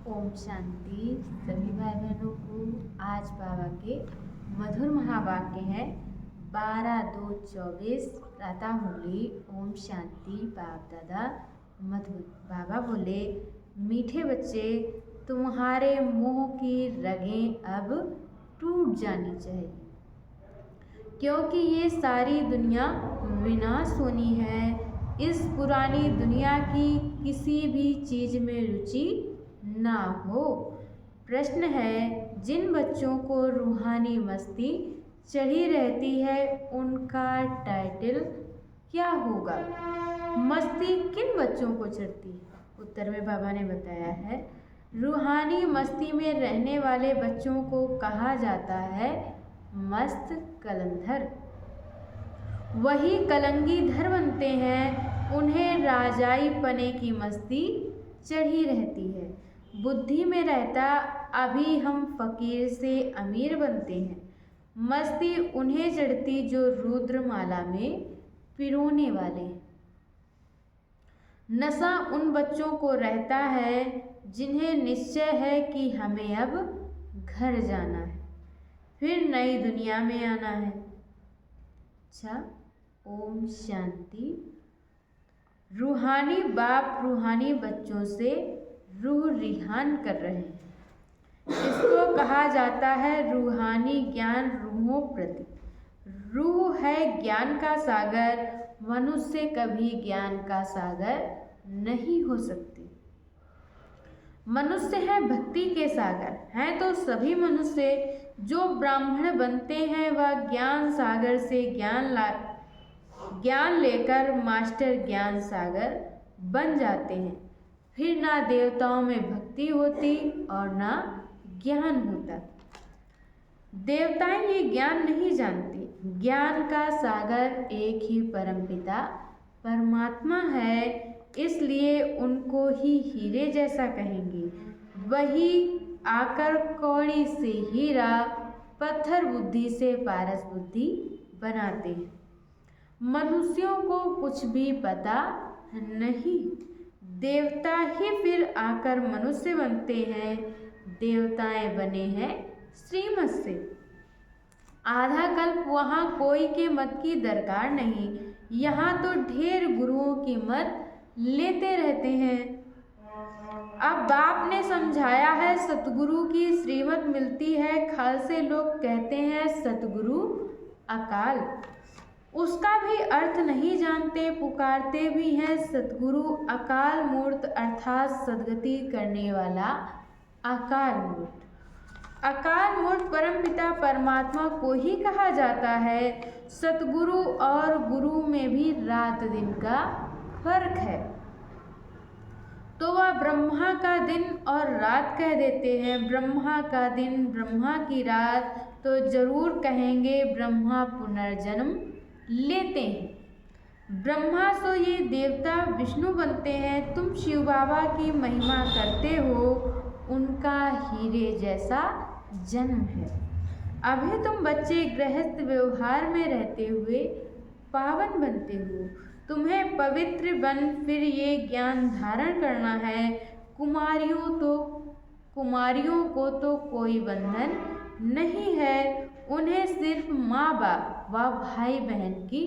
ओम शांति। सभी भाई बहनों को आज बाबा के मधुर महावाक्य है 12-2-24 प्रातः मुरली। ओम शांति। बाप दादा मधुर। बाबा बोले, मीठे बच्चे, तुम्हारे मोह की रगें अब टूट जानी चाहिए, क्योंकि ये सारी दुनिया विनाश होनी है। इस पुरानी दुनिया की किसी भी चीज़ में रुचि ना हो। प्रश्न है, जिन बच्चों को रूहानी मस्ती चढ़ी रहती है उनका टाइटल क्या होगा? मस्ती किन बच्चों को चढ़ती है? उत्तर में बाबा ने बताया है, रूहानी मस्ती में रहने वाले बच्चों को कहा जाता है मस्त कलंधर। वही कलंगीधर बनते हैं, उन्हें राजाई पने की मस्ती चढ़ी रहती है। बुद्धि में रहता अभी हम फकीर से अमीर बनते हैं। मस्ती उन्हें चढ़ती जो रुद्रमाला में पिरोने वाले हैं। नशा उन बच्चों को रहता है जिन्हें निश्चय है कि हमें अब घर जाना है, फिर नई दुनिया में आना है। अच्छा, ओम शांति। रूहानी बाप रूहानी बच्चों से रूह रिहान कर रहे हैं। इसको कहा जाता है रूहानी ज्ञान रूहों प्रति। रूह है ज्ञान का सागर, मनुष्य कभी ज्ञान का सागर नहीं हो सकती। मनुष्य है भक्ति के सागर। हैं तो सभी मनुष्य जो ब्राह्मण बनते हैं वह ज्ञान सागर से ज्ञान लेकर मास्टर ज्ञान सागर बन जाते हैं। फिर ना देवताओं में भक्ति होती और ना ज्ञान होता। देवताएं ये ज्ञान नहीं जानती। ज्ञान का सागर एक ही परमपिता परमात्मा है, इसलिए उनको ही हीरे जैसा कहेंगे। वही आकर कौड़ी से हीरा, पत्थर बुद्धि से पारस बुद्धि बनाते हैं। मनुष्यों को कुछ भी पता नहीं। देवता ही फिर आकर मनुष्य बनते हैं। देवताएं बने हैं श्रीमत से। आधा कल्प वहाँ कोई के मत की दरकार नहीं। यहाँ तो ढेर गुरुओं की मत लेते रहते हैं। अब बाप ने समझाया है सतगुरु की श्रीमत मिलती है। खालसे लोग कहते हैं सतगुरु अकाल, उसका भी अर्थ नहीं जानते। पुकारते भी हैं सतगुरु अकाल मूर्त, अर्थात सद्गति करने वाला अकाल मूर्त। अकाल मूर्त परमपिता परमात्मा को ही कहा जाता है। सतगुरु और गुरु में भी रात दिन का फर्क है, तो वह ब्रह्मा का दिन और रात कह देते हैं। ब्रह्मा का दिन ब्रह्मा की रात, तो जरूर कहेंगे ब्रह्मा पुनर्जन्म लेते हैं। ब्रह्मा सो ये देवता विष्णु बनते हैं। तुम शिव बाबा की महिमा करते हो, उनका हीरे जैसा जन्म है। अभी तुम बच्चे गृहस्थ व्यवहार में रहते हुए पावन बनते हो। तुम्हें पवित्र बन फिर ये ज्ञान धारण करना है। कुमारियों को तो कोई बंधन नहीं है। उन्हें सिर्फ माँ बाप व भाई बहन की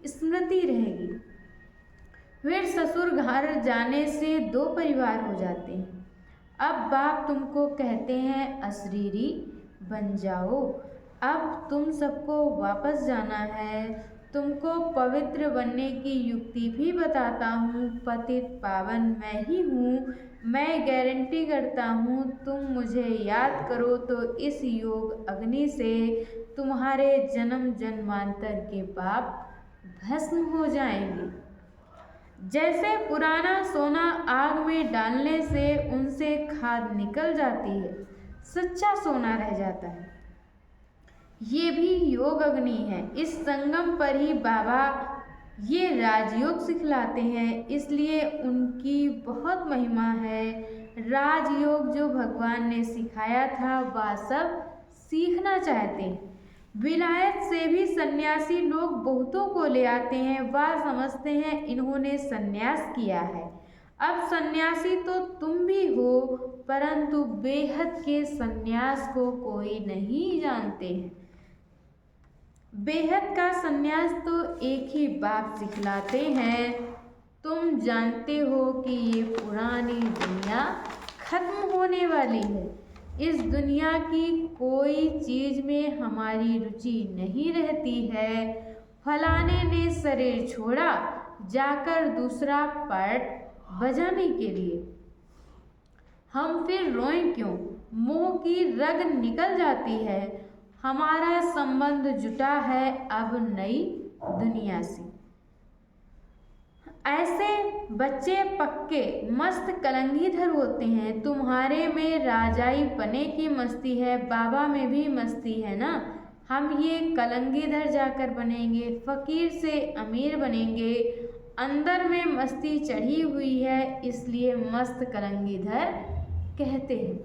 स्मृति रहेगी। फिर ससुर घर जाने से दो परिवार हो जाते हैं। अब बाप तुमको कहते हैं अशरीरी बन जाओ। अब तुम सबको वापस जाना है। तुमको पवित्र बनने की युक्ति भी बताता हूँ। पतित पावन मैं ही हूँ। मैं गारंटी करता हूँ, तुम मुझे याद करो तो इस योग अग्नि से तुम्हारे जन्म जन्मांतर के पाप भस्म हो जाएंगे। जैसे पुराना सोना आग में डालने से उनसे खाद निकल जाती है, सच्चा सोना रह जाता है। ये भी योग अग्नि है। इस संगम पर ही बाबा ये राजयोग सिखलाते हैं, इसलिए उनकी बहुत महिमा है। राजयोग जो भगवान ने सिखाया था वह सब सीखना चाहते हैं। विलायत से भी सन्यासी लोग बहुतों को ले आते हैं। वह समझते हैं इन्होंने सन्यास किया है, अब सन्यासी तो तुम भी हो, परंतु बेहद के सन्यास को कोई नहीं जानते हैं। बेहद का सन्यास तो एक ही बात सिखलाते हैं। तुम जानते हो कि ये पुरानी दुनिया खत्म होने वाली है। इस दुनिया की कोई चीज़ में हमारी रुचि नहीं रहती है। फलाने ने शरीर छोड़ा जाकर दूसरा पार्ट बजाने के लिए। हम फिर रोएं क्यों? मुंह की रग निकल जाती है। हमारा संबंध जुटा है अब नई दुनिया से। ऐसे बच्चे पक्के मस्त कलंगीधर होते हैं। तुम्हारे में राजाई पने की मस्ती है, बाबा में भी मस्ती है ना। हम ये कलंगीधर जाकर बनेंगे, फकीर से अमीर बनेंगे। अंदर में मस्ती चढ़ी हुई है, इसलिए मस्त कलंगीधर कहते हैं।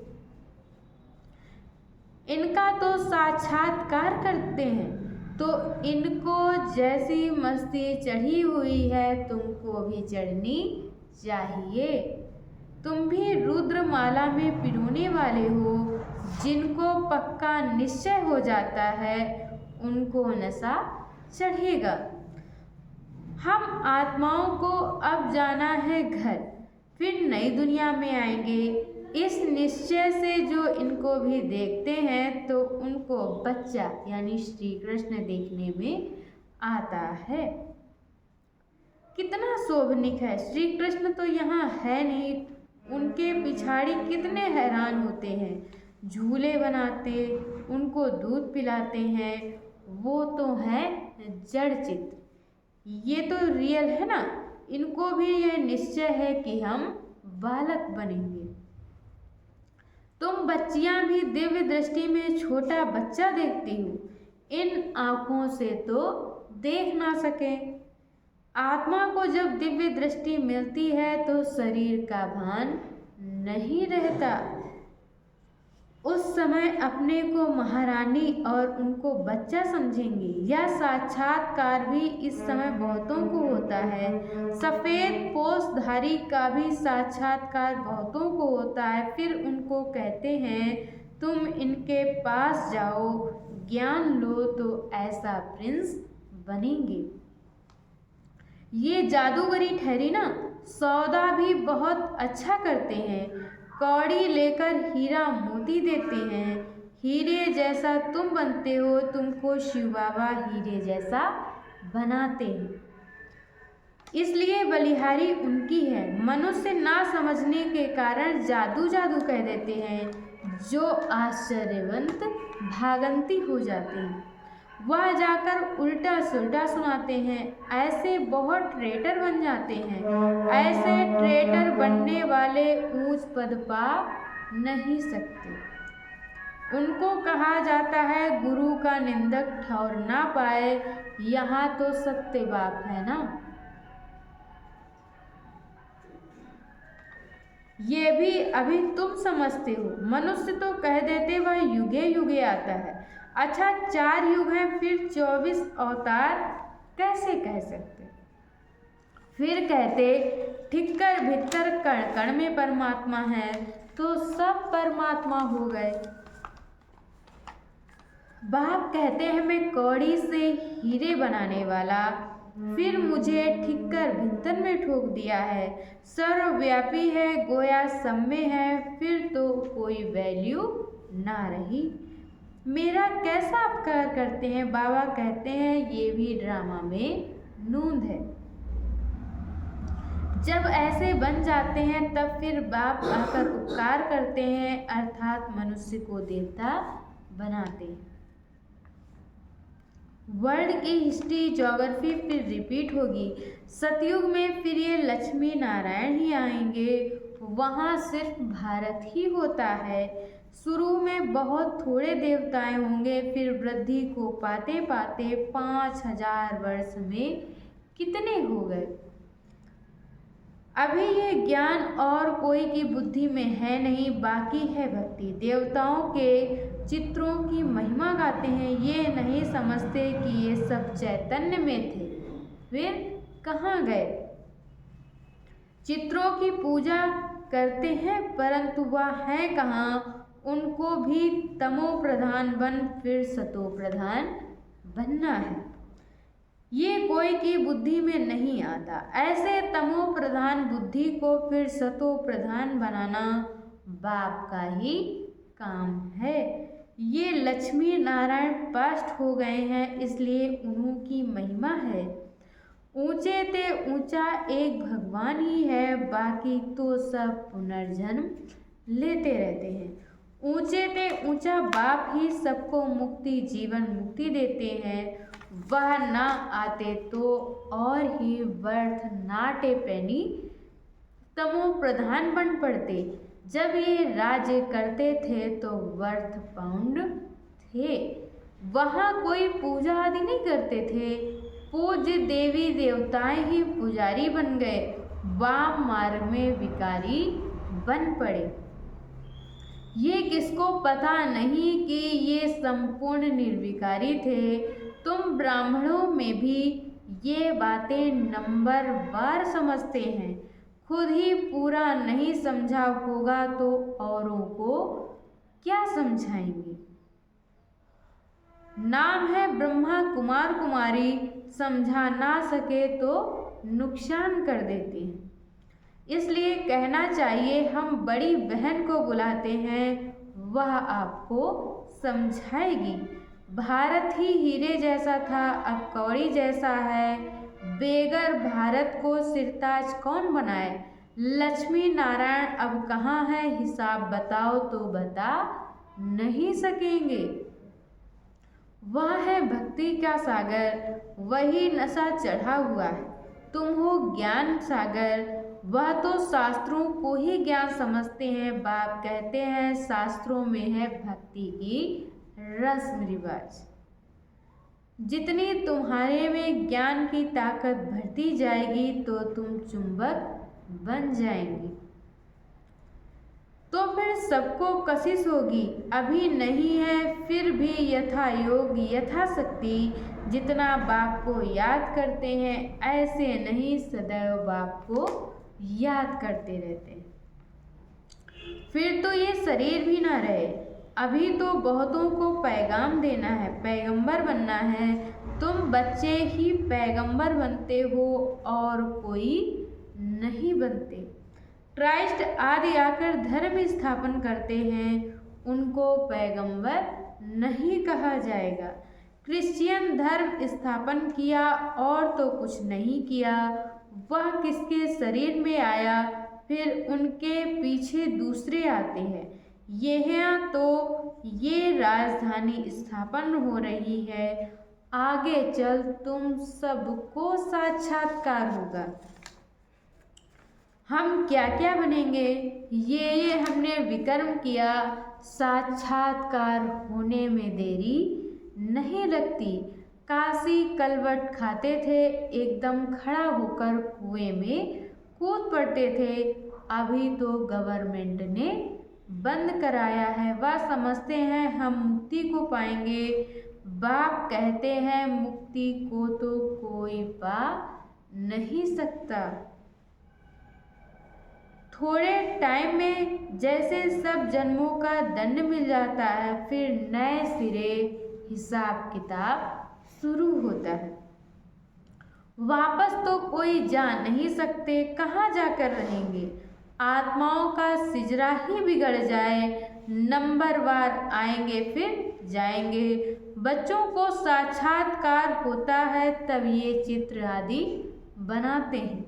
इनका तो साक्षात्कार करते हैं, तो इनको जैसी मस्ती चढ़ी हुई है तुमको भी चढ़नी चाहिए। तुम भी रुद्रमाला में पिरोने वाले हो। जिनको पक्का निश्चय हो जाता है उनको नशा चढ़ेगा। हम आत्माओं को अब जाना है घर, फिर नई दुनिया में आएंगे। इस निश्चय से जो इनको भी देखते हैं तो उनको बच्चा यानी श्री कृष्ण देखने में आता है। कितना शोभनिक है! श्री कृष्ण तो यहाँ है नहीं। उनके पिछाड़ी कितने हैरान होते हैं। झूले बनाते, उनको दूध पिलाते हैं। वो तो है जड़ चित्र, ये तो रियल है ना। इनको भी यह निश्चय है कि हम बालक बनेंगे। तुम बच्चियां भी दिव्य दृष्टि में छोटा बच्चा देखती हो। इन आँखों से तो देख ना सके। आत्मा को जब दिव्य दृष्टि मिलती है तो शरीर का भान नहीं रहता। उस समय अपने को महारानी और उनको बच्चा समझेंगे। यह साक्षात्कार भी इस समय बहुतों को होता है। सफ़ेद पोषधारी का भी साक्षात्कार बहुतों को होता है। फिर उनको कहते हैं तुम इनके पास जाओ, ज्ञान लो तो ऐसा प्रिंस बनेंगे। ये जादूगरी ठहरी ना। सौदा भी बहुत अच्छा करते हैं। कौड़ी लेकर हीरा मोती देते हैं। हीरे जैसा तुम बनते हो, तुमको शिव बाबा हीरे जैसा बनाते हैं। इसलिए बलिहारी उनकी है। मनुष्य ना समझने के कारण जादू जादू कह देते हैं, जो आश्चर्यवंत भागंती हो जाते हैं। वह जाकर उल्टा सुल्टा सुनाते हैं। ऐसे बहुत ट्रेटर बन जाते हैं। ऐसे ट्रेटर बनने वाले ऊंच पद पा नहीं सकते। उनको कहा जाता है गुरु का निंदक ठौर ना पाए। यहाँ तो सत्य बात है ना। ये भी अभी तुम समझते हो। मनुष्य तो कह देते वह युगे युगे आता है। अच्छा 4 युग हैं, फिर 24 अवतार कैसे कह सकते? फिर कहते ठिक्कर भीतर कण कण में परमात्मा है, तो सब परमात्मा हो गए। बाप कहते हैं मैं कौड़ी से हीरे बनाने वाला, फिर मुझे ठिक्कर भीतर में ठोक दिया है। सर्वव्यापी है, गोया सब में है, फिर तो कोई वैल्यू ना रही। मेरा कैसा अपकार करते हैं? बाबा कहते हैं ये भी ड्रामा में नूंद है। जब ऐसे बन जाते हैं तब फिर बाप आकर उपकार करते हैं, अर्थात मनुष्य को देवता बनाते हैं। वर्ल्ड की हिस्ट्री ज्योग्राफी फिर रिपीट होगी। सतयुग में फिर ये लक्ष्मी नारायण ही आएंगे। वहाँ सिर्फ भारत ही होता है। शुरू में बहुत थोड़े देवताएं होंगे, फिर वृद्धि को पाते पाते 5000 वर्ष में कितने हो गए। अभी ये ज्ञान और कोई की बुद्धि में है नहीं, बाकी है भक्ति। देवताओं के चित्रों की महिमा गाते हैं। ये नहीं समझते कि ये सब चैतन्य में थे, फिर कहाँ गए। चित्रों की पूजा करते हैं परंतु वह है कहाँ, उनको भी तमो प्रधान बन फिर सतो प्रधान बनना है। ये कोई की बुद्धि में नहीं आता। ऐसे तमो प्रधान बुद्धि को फिर सतो प्रधान बनाना बाप का ही काम है। ये लक्ष्मी नारायण पास्ट हो गए हैं, इसलिए उन्हीं की महिमा है। ऊंचे ते ऊंचा एक भगवान ही है, बाकी तो सब पुनर्जन्म लेते रहते हैं। ऊंचे ते ऊंचा बाप ही सबको मुक्ति जीवन मुक्ति देते हैं। वह ना आते तो और ही व्यर्थ नाटे पैनी तमो प्रधान बन पड़ते। जब ये राज्य करते थे तो वर्थ पाउंड थे, वहाँ कोई पूजा आदि नहीं करते थे। पूज्य देवी देवताएं ही पुजारी बन गए, वाम मार्ग में विकारी बन पड़े। ये किसको पता नहीं कि ये संपूर्ण निर्विकारी थे। तुम ब्राह्मणों में भी ये बातें नंबर वार समझते हैं। खुद ही पूरा नहीं समझा होगा तो औरों को क्या समझाएंगे। नाम है ब्रह्मा कुमार कुमारी, समझा ना सके तो नुकसान कर देते हैं। इसलिए कहना चाहिए हम बड़ी बहन को बुलाते हैं, वह आपको समझाएगी। भारत ही हीरे जैसा था, अब कौड़ी जैसा है। बेगर भारत को सिरताज कौन बनाए। लक्ष्मी नारायण अब कहाँ है, हिसाब बताओ तो बता नहीं सकेंगे। वह है भक्ति का सागर, वही नशा चढ़ा हुआ है। तुम हो ज्ञान सागर, वह तो शास्त्रों को ही ज्ञान समझते हैं। बाप कहते हैं शास्त्रों में है भक्ति की रस्म रिवाज। जितनी तुम्हारे में ज्ञान की ताकत बढ़ती जाएगी तो तुम चुंबक बन जाएंगी। तो फिर सबको कशिश होगी। अभी नहीं है फिर भी यथा योग यथाशक्ति। जितना बाप को याद करते हैं ऐसे नहीं सदैव बाप को याद करते रहते हैं। फिर तो ये शरीर भी ना रहे। अभी तो बहुतों को पैगाम देना है, पैगंबर बनना है। तुम बच्चे ही पैगंबर बनते हो और कोई नहीं बनते। क्राइस्ट आदि आकर धर्म स्थापन करते हैं, उनको पैगंबर नहीं कहा जाएगा। क्रिश्चियन धर्म स्थापन किया और तो कुछ नहीं किया। वह किसके शरीर में आया, फिर उनके पीछे दूसरे आते हैं। यहाँ तो ये राजधानी स्थापन हो रही है, आगे चल तुम सबको साक्षात्कार होगा। हम क्या क्या बनेंगे, ये हमने विकर्म किया। साक्षात्कार होने में देरी नहीं लगती। काशी कलवट खाते थे, एकदम खड़ा होकर कुएं में कूद पड़ते थे। अभी तो गवर्नमेंट ने बंद कराया है। वह समझते हैं हम मुक्ति को पाएंगे। बाप कहते हैं मुक्ति को तो कोई पा नहीं सकता। थोड़े टाइम में जैसे सब जन्मों का दंड मिल जाता है, फिर नए सिरे हिसाब किताब शुरू होता है। वापस तो कोई जा नहीं सकते, कहाँ जाकर रहेंगे। आत्माओं का सिजरा ही बिगड़ जाए, नंबरवार आएंगे फिर जाएंगे। बच्चों को साक्षात्कार होता है तब ये चित्र आदि बनाते हैं।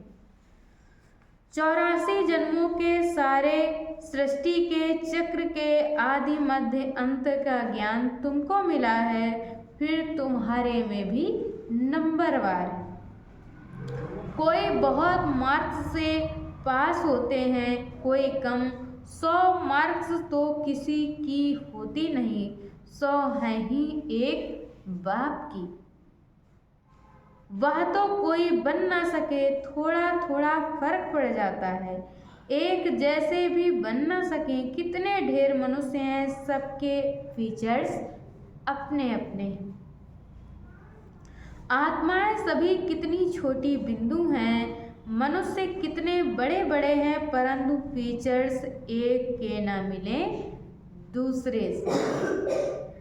84 जन्मों के सारे सृष्टि के चक्र के आदि मध्य अंत का ज्ञान तुमको मिला है, फिर तुम्हारे में भी नंबरवार है। कोई बहुत मार्क्स से पास होते हैं, कोई कम। 100 मार्क्स तो किसी की होती नहीं, 100 है ही एक बाप की। वह तो कोई बन ना सके, थोड़ा थोड़ा फर्क पड़ जाता है। एक जैसे भी बन ना सके। कितने ढेर मनुष्य हैं, सबके फीचर्स अपने अपने हैं। आत्माएं सभी कितनी छोटी बिंदु हैं, मनुष्य कितने बड़े बड़े हैं, परंतु फीचर्स एक के ना मिले दूसरे से।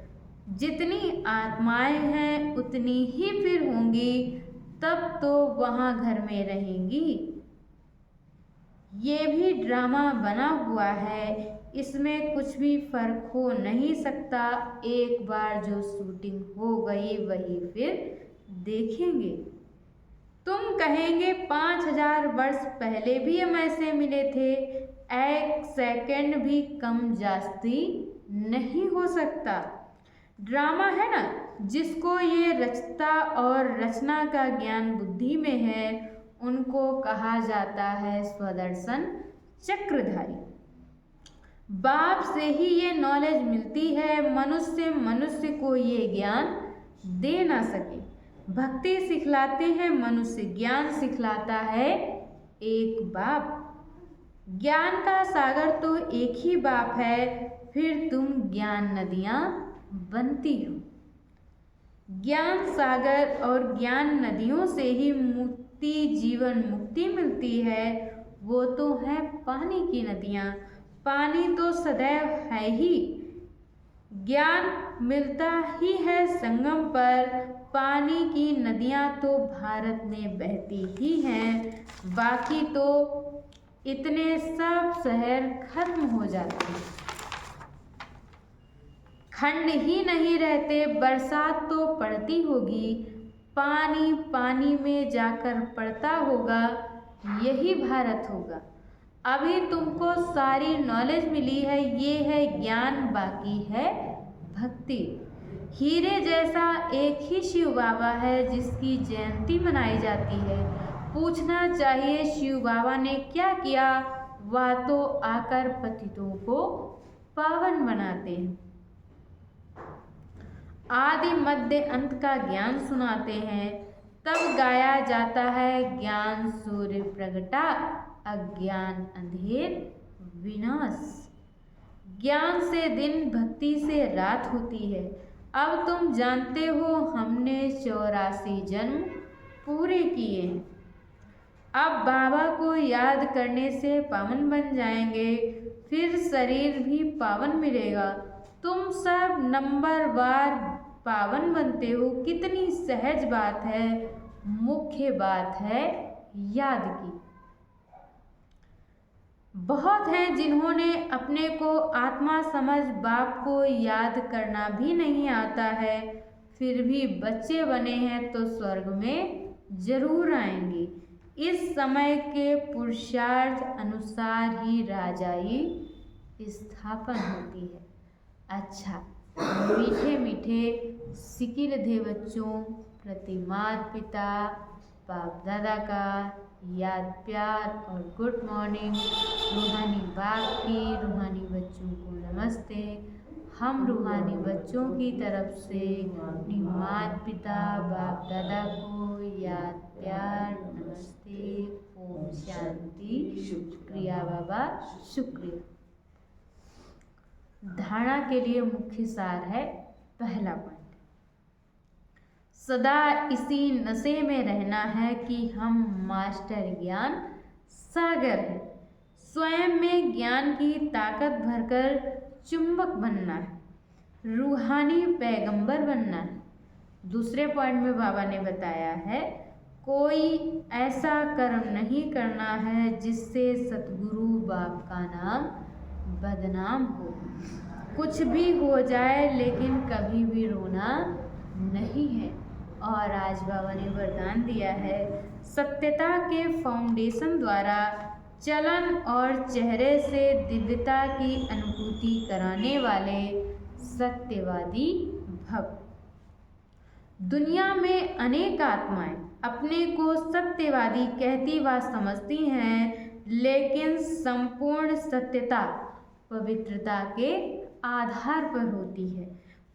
जितनी आत्माएं हैं उतनी ही फिर होंगी, तब तो वहाँ घर में रहेंगी। ये भी ड्रामा बना हुआ है, इसमें कुछ भी फर्क हो नहीं सकता। एक बार जो शूटिंग हो गई वही फिर देखेंगे। तुम कहेंगे 5000 वर्ष पहले भी हम ऐसे मिले थे। एक सेकंड भी कम जास्ती नहीं हो सकता। ड्रामा है ना, जिसको ये रचता और रचना का ज्ञान बुद्धि में है, उनको कहा जाता है स्वदर्शन चक्रधारी। बाप से ही ये नॉलेज मिलती है, मनुष्य को ये ज्ञान दे ना सके। भक्ति सिखलाते हैं मनुष्य, ज्ञान सिखलाता है एक बाप। ज्ञान का सागर तो एक ही बाप है, फिर तुम ज्ञान नदियाँ बनती हो। ज्ञान सागर और ज्ञान नदियों से ही मुक्ति, जीवन मुक्ति मिलती है। वो तो है पानी की नदियाँ, पानी तो सदैव है ही। ज्ञान मिलता ही है संगम पर, पानी की नदियाँ तो भारत में बहती ही हैं। बाकी तो इतने सब शहर खत्म हो जाते हैं, खंड ही नहीं रहते। बरसात तो पड़ती होगी, पानी पानी में जाकर पड़ता होगा, यही भारत होगा। अभी तुमको सारी नॉलेज मिली है, ये है ज्ञान, बाकी है भक्ति। हीरे जैसा एक ही शिव बाबा है जिसकी जयंती मनाई जाती है। पूछना चाहिए शिव बाबा ने क्या किया, वह तो आकर पतितों को पावन बनाते हैं। आदि मध्य अंत का ज्ञान सुनाते हैं, तब गाया जाता है ज्ञान सूर्य प्रगटा, अज्ञान अंधेर विनाश। ज्ञान से दिन, भक्ति से रात होती है। अब तुम जानते हो हमने 84 जन्म पूरे किए हैं। अब बाबा को याद करने से पावन बन जाएंगे, फिर शरीर भी पावन मिलेगा। तुम सब नंबरवार पावन बनते हो। कितनी सहज बात है, मुख्य बात है याद की। बहुत हैं जिन्होंने अपने को आत्मा समझ बाप को याद करना भी नहीं आता है, फिर भी बच्चे बने हैं तो स्वर्ग में जरूर आएंगे। इस समय के पुरुषार्थ अनुसार ही राजाई स्थापन होती है। अच्छा, मीठे मीठे सिकिल दे बच्चों प्रति माता पिता बाप दादा का याद प्यार और गुड मॉर्निंग। रूहानी बाप की रूहानी बच्चों को नमस्ते। हम रूहानी बच्चों की तरफ से अपनी माता पिता बाप दादा को याद प्यार नमस्ते, ओम शांति, शुक्रिया बाबा, शुक्रिया। धारणा के लिए मुख्य सार है, पहला पॉइंट, सदा इसी नशे में रहना है कि हम मास्टर ज्ञान सागर हैं। स्वयं में ज्ञान की ताकत भरकर चुंबक बनना है, रूहानी पैगंबर बनना है। दूसरे पॉइंट में बाबा ने बताया है, कोई ऐसा कर्म नहीं करना है जिससे सतगुरु बाप का नाम बदनाम हो। कुछ भी हो जाए लेकिन कभी भी रोना नहीं है। और आज बाबा ने वरदान दिया है, सत्यता के फाउंडेशन द्वारा चलन और चेहरे से दिव्यता की अनुभूति कराने वाले सत्यवादी भव। दुनिया में अनेक आत्माएं अपने को सत्यवादी कहती व समझती हैं, लेकिन संपूर्ण सत्यता पवित्रता के आधार पर होती है।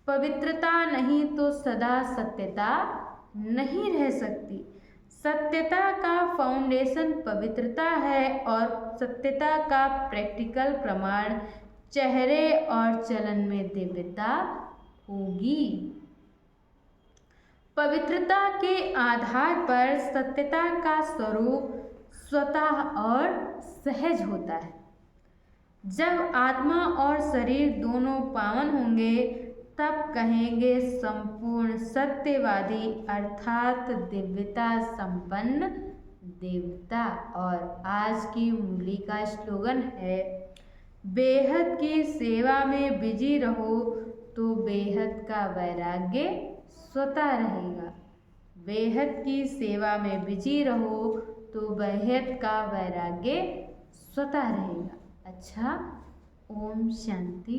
पवित्रता नहीं तो सदा सत्यता नहीं रह सकती। सत्यता का फाउंडेशन पवित्रता है और सत्यता का प्रैक्टिकल प्रमाण चेहरे और चलन में दिव्यता होगी। पवित्रता के आधार पर सत्यता का स्वरूप स्वतः और सहज होता है। जब आत्मा और शरीर दोनों पावन होंगे तब कहेंगे संपूर्ण सत्यवादी अर्थात दिव्यता संपन्न देवता। और आज की मुरली का स्लोगन है, बेहद की सेवा में बिजी रहो तो बेहद का वैराग्य स्वतः रहेगा। बेहद की सेवा में बिजी रहो तो बेहद का वैराग्य स्वतः रहेगा। अच्छा, ओम शांति।